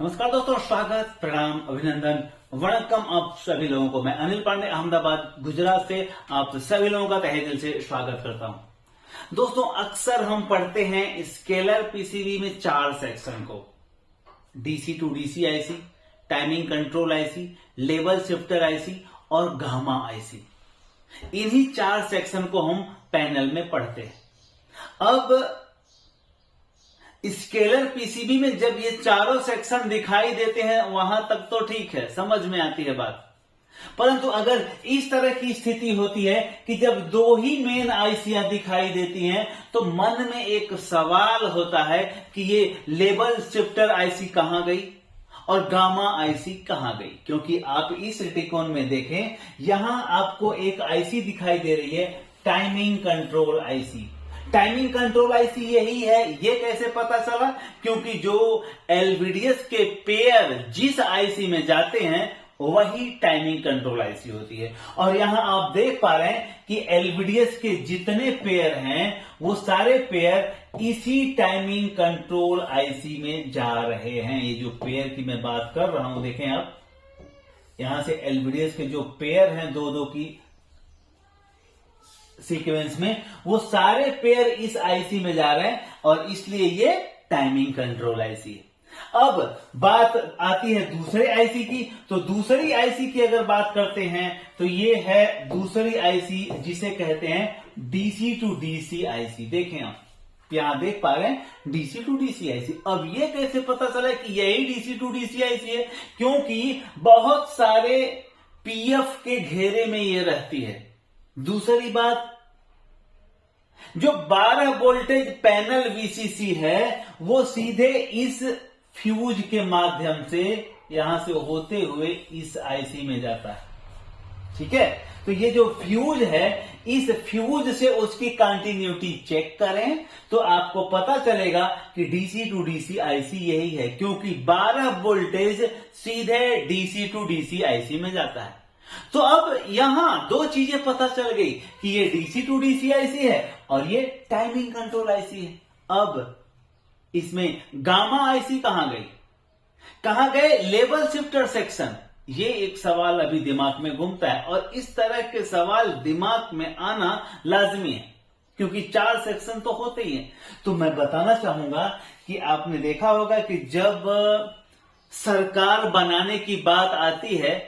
नमस्कार दोस्तों, स्वागत, प्रणाम, अभिनंदन, वणक्कम आप सभी लोगों को। मैं अनिल पांडे अहमदाबाद गुजरात से आप सभी लोगों का तहे दिल से स्वागत करता हूं। दोस्तों, अक्सर हम पढ़ते हैं स्केलर पीसीबी में 4 सेक्शन को, DC to DC IC, timing control IC, level shifter IC और गामा आईसी। इन्हीं 4 सेक्शन को हम पैनल में पढ़ते हैं। अब स्केलर पीसीबी में जब ये चारों सेक्शन दिखाई देते हैं वहां तक तो ठीक है, समझ में आती है बात। परंतु अगर इस तरह की स्थिति होती है कि जब 2 ही मेन आईसियां दिखाई देती हैं तो मन में एक सवाल होता है कि ये लेवल शिफ्टर आईसी कहां गई और गामा आईसी कहां गई। क्योंकि आप इस त्रिकोण में देखें, यहां आपको एक आईसी दिखाई दे रही है, timing control IC. Timing control IC यही है। ये कैसे पता चला? क्योंकि जो एलवीडीएस के पेयर जिस आईसी में जाते हैं वही टाइमिंग कंट्रोल आईसी होती है। और यहां आप देख पा रहे हैं कि एलवीडीएस के जितने पेयर हैं वो सारे पेयर इसी टाइमिंग कंट्रोल आईसी में जा रहे हैं। ये जो पेयर की मैं बात कर रहा हूं, देखें आप, यहां से एलवीडीएस के जो पेयर हैं 2-2 की सीक्वेंस में, वो सारे पेयर इस आईसी में जा रहे हैं और इसलिए ये टाइमिंग कंट्रोल आईसी है। अब बात आती है दूसरे आईसी की। तो दूसरी आईसी की अगर बात करते हैं तो ये है दूसरी आईसी जिसे कहते हैं डीसी टू डीसी आईसी। देखें आप यहां देख पा रहे हैं डीसी टू डीसी आईसी। अब ये कैसे पता चला कि यही डीसी टू डीसी आईसी है? क्योंकि बहुत सारे पीएफ के घेरे में ये रहती है। दूसरी बात, जो 12 वोल्टेज पैनल वीसीसी है वो सीधे इस फ्यूज के माध्यम से यहां से होते हुए इस आईसी में जाता है। ठीक है, तो ये जो फ्यूज है, इस फ्यूज से उसकी कंटिन्यूटी चेक करें तो आपको पता चलेगा कि डीसी टू डीसी आईसी यही है। क्योंकि 12 वोल्टेज सीधे डीसी टू डीसी आईसी में जाता है। तो अब यहां 2 चीजें पता चल गई कि ये डीसी टू डीसी आईसी है और ये टाइमिंग कंट्रोल आईसी है। अब इसमें गामा आईसी कहां गई, कहां गए लेवल शिफ्टर सेक्शन? ये एक सवाल अभी दिमाग में घूमता है और इस तरह के सवाल दिमाग में आना लाजमी है क्योंकि 4 सेक्शन तो होते ही हैं। तो मैं बताना चाहूंगा कि आपने देखा होगा कि जब सरकार बनाने की बात आती है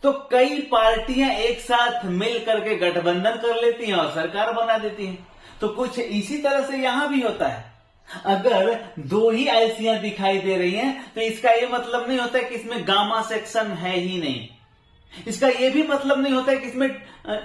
तो कई पार्टियां एक साथ मिल करके गठबंधन कर लेती हैं और सरकार बना देती हैं। तो कुछ इसी तरह से यहां भी होता है। अगर 2 ही आईसियां दिखाई दे रही हैं तो इसका यह मतलब नहीं होता कि इसमें गामा सेक्शन है ही नहीं। इसका यह भी मतलब नहीं होता कि इसमें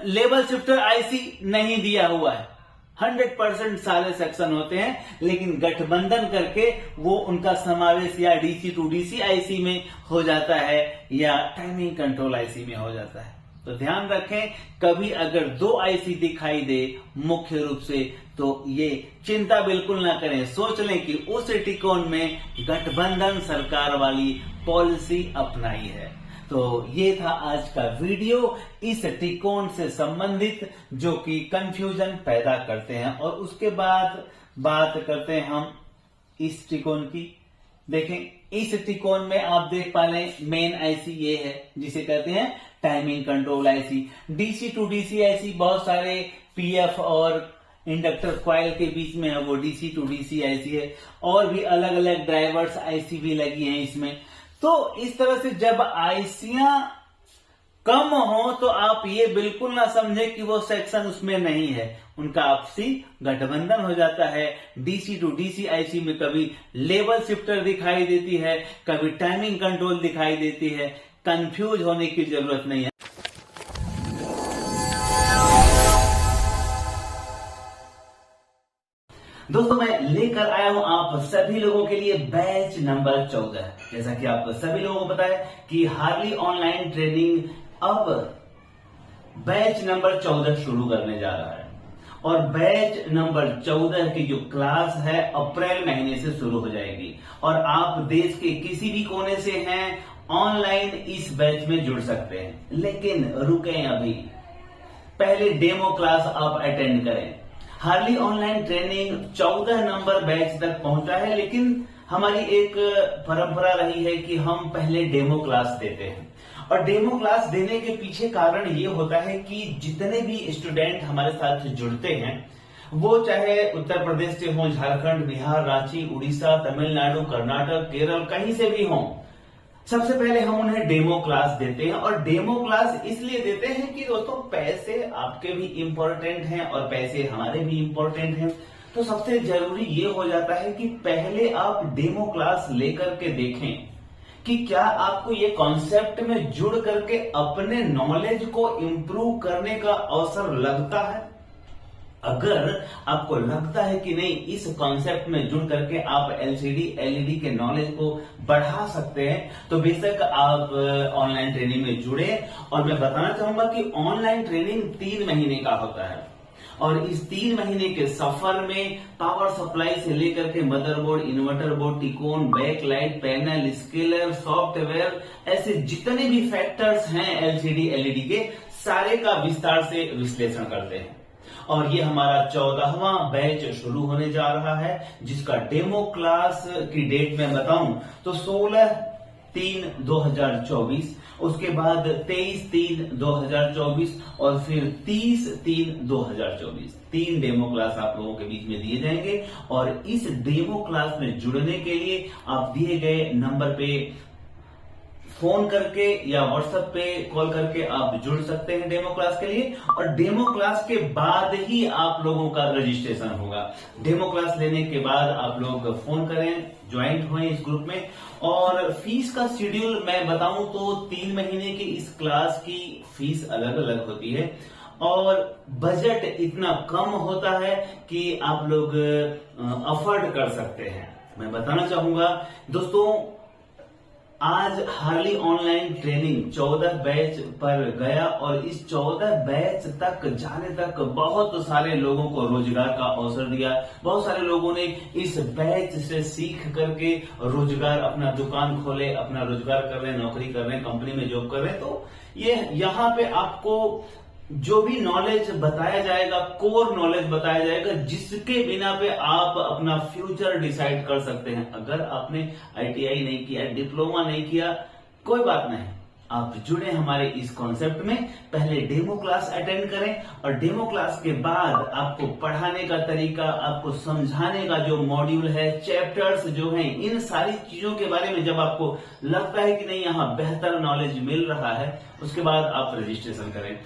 लेवल शिफ्टर आईसी नहीं दिया हुआ है। 100% सारे सेक्शन होते हैं, लेकिन गठबंधन करके वो उनका समावेश या डीसी टू डीसी आईसी में हो जाता है या टाइमिंग कंट्रोल आईसी में हो जाता है। तो ध्यान रखें, कभी अगर 2 आईसी दिखाई दे मुख्य रूप से तो ये चिंता बिल्कुल ना करें। सोच लें कि उस त्रिकोण में गठबंधन सरकार वाली पॉलिसी अपनाई है। तो ये था आज का वीडियो इस त्रिकोण से संबंधित जो कि कंफ्यूजन पैदा करते हैं। और उसके बाद बात करते हैं हम इस त्रिकोण की। देखें, इस त्रिकोण में आप देख पा रहे हैं मेन आईसी ये है जिसे कहते हैं timing control IC. DC to DC IC बहुत सारे पीएफ और इंडक्टर कॉइल के बीच में है, वो डीसी टू डीसी आईसी है। और भी अलग अलग ड्राइवर्स आईसी भी लगी हैं इसमें। तो इस तरह से जब आईसियां कम हो तो आप ये बिल्कुल ना समझे कि वो सेक्शन उसमें नहीं है, उनका आपसी गठबंधन हो जाता है। डीसी टू डीसी आईसी में कभी लेवल शिफ्टर दिखाई देती है, कभी टाइमिंग कंट्रोल दिखाई देती है। कंफ्यूज होने की जरूरत नहीं है। दोस्तों, मैं लेकर आया हूं आप सभी लोगों के लिए बैच नंबर 14। जैसा कि आप सभी लोगों को पता है कि हार्ली ऑनलाइन ट्रेनिंग अब बैच नंबर 14 शुरू करने जा रहा है और बैच नंबर 14 की जो क्लास है अप्रैल महीने से शुरू हो जाएगी। और आप देश के किसी भी कोने से हैं, ऑनलाइन इस बैच में जुड़ सकते हैं। लेकिन रुकें, अभी पहले डेमो क्लास आप अटेंड करें। Harley online training 14 number batch तक पहुंचा है, लेकिन हमारी एक परंपरा रही है कि हम पहले डेमो क्लास देते हैं, और डेमो क्लास देने के पीछे कारण ये होता है कि जितने भी स्टूडेंट हमारे साथ जुड़ते हैं, वो चाहे उत्तर प्रदेश से हो, झारखंड, बिहार, रांची, उड़ीसा, तमिलनाडु, कर्नाटक, केरल, कहीं से भी हों, सबसे पहले हम उन्हें डेमो क्लास देते हैं। और डेमो क्लास इसलिए देते हैं कि दोस्तों पैसे आपके भी इंपॉर्टेंट हैं और पैसे हमारे भी इंपॉर्टेंट हैं। तो सबसे जरूरी ये हो जाता है कि पहले आप डेमो क्लास लेकर के देखें कि क्या आपको ये कॉन्सेप्ट में जुड़ करके अपने नॉलेज को इंप्रूव करने का अवसर लगता है। अगर आपको लगता है कि नहीं, इस कॉन्सेप्ट में जुड़ करके आप एलसीडी एलईडी के नॉलेज को बढ़ा सकते हैं, तो बेशक आप ऑनलाइन ट्रेनिंग में जुड़े। और मैं बताना चाहूंगा कि ऑनलाइन ट्रेनिंग 3 महीने का होता है, और इस 3 महीने के सफर में पावर सप्लाई से लेकर के motherboard, inverter board, T con, backlight, panel, scaler, software, ऐसे जितने भी फैक्टर्स हैं एलसीडी एलईडी के, सारे का विस्तार से विश्लेषण करते हैं। और ये हमारा 14वां बैच शुरू होने जा रहा है, जिसका डेमो क्लास की डेट में बताऊं तो 16/3/2024, उसके बाद 23/3/2024 और फिर 30/3/2024 3 डेमो क्लास आप लोगों के बीच में दिए जाएंगे। और इस डेमो क्लास में जुड़ने के लिए आप दिए गए नंबर पे फोन करके या व्हाट्सएप पे कॉल करके आप जुड़ सकते हैं डेमो क्लास के लिए। और डेमो क्लास के बाद ही आप लोगों का रजिस्ट्रेशन होगा। डेमो क्लास लेने के बाद आप लोग फोन करें, ज्वाइंट हुए इस ग्रुप में। और फीस का शेड्यूल मैं बताऊं तो 3 महीने की इस क्लास की फीस अलग अलग होती है, और बजट इतना कम होता है कि आप लोग अफोर्ड कर सकते हैं। मैं बताना चाहूंगा दोस्तों, आज हार्ली ऑनलाइन ट्रेनिंग 14 बैच पर गया, और इस 14 बैच तक जाने तक बहुत सारे लोगों को रोजगार का अवसर दिया। बहुत सारे लोगों ने इस बैच से सीख करके रोजगार, अपना दुकान खोले, अपना रोजगार कर रहे हैं, नौकरी कर रहे हैं, कंपनी में जॉब कर रहे हैं। तो ये यहाँ पे आपको जो भी नॉलेज बताया जाएगा, कोर नॉलेज बताया जाएगा, जिसके बिना पे आप अपना फ्यूचर डिसाइड कर सकते हैं। अगर आपने आईटीआई नहीं किया, डिप्लोमा नहीं किया, कोई बात नहीं, आप जुड़े हमारे इस कॉन्सेप्ट में। पहले डेमो क्लास अटेंड करें, और डेमो क्लास के बाद आपको पढ़ाने का तरीका, आपको समझाने का जो मॉड्यूल है, चैप्टर्स जो हैं, इन सारी चीजों के बारे में जब आपको लगता है कि नहीं यहाँ बेहतर नॉलेज मिल रहा है, उसके बाद आप रजिस्ट्रेशन करें।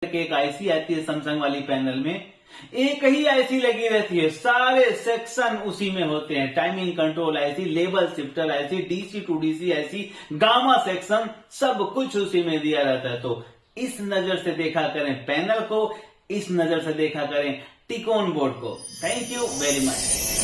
एक आईसी आती है सैमसंग वाली पैनल में, एक ही आईसी लगी रहती है, सारे सेक्शन उसी में होते हैं। Timing control IC, level shifter IC, DC to DC IC, gamma section, सब कुछ उसी में दिया रहता है। तो इस नजर से देखा करें पैनल को, इस नजर से देखा करें टिकोन बोर्ड को। Thank you very much.